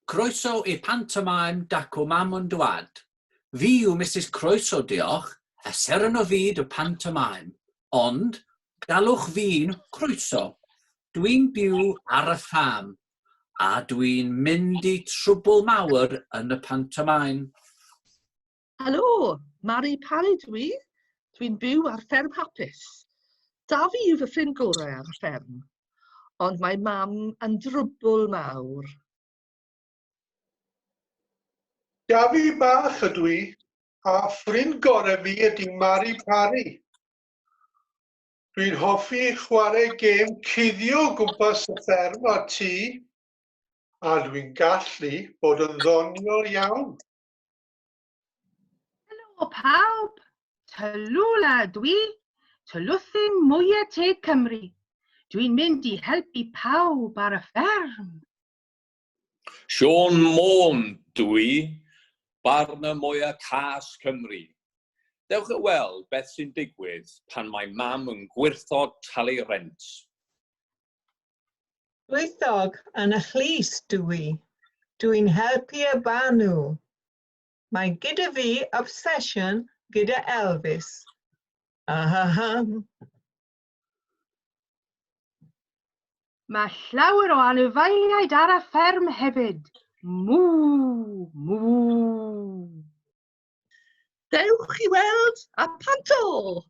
Croeso i pantomime Dacw Mam yn Dwad. Fi yw Mrs Croeso, diolch, y seren o fyd y pantomime. Ond, galwch fi'n Croeso. Dwi'n byw ar y ffam, a dwi'n mynd i trwbl mawr yn y pantomime. Helo, Mari Parry dwi. Dwi'n byw ar fferm hapus. Da fi yw fy ffrind gorau ar y fferm, ond mae mam yn drwbl mawr. Da fi bach ydw i, a ffrind gorau fi ydy Mari Parry. Dwi'n hoffi chwarae gêm cuddio gwmpas y fferm a tŷ, a dwi'n gallu bod yn ddoniol iawn. Helo pawb, Talwla dwi, Talwthyn Mwyaf Teg Cymru. Dwi'n mynd i helpu pawb ar y fferm. Sean Môn dwi, barna mwyaf cas Cymru. Dewch y weld beth sy'n digwydd pan mae mam yn gwrthod talu rent. Gweithog yn y llys dwi. Dwi'n helpu y banw. Mae gyda fi obsesiwn gyda Elvis. Ahaham. Mae llawer o anifeiliaid ar y fferm hefyd. Mw, mw. Dewch i weld a PANT0!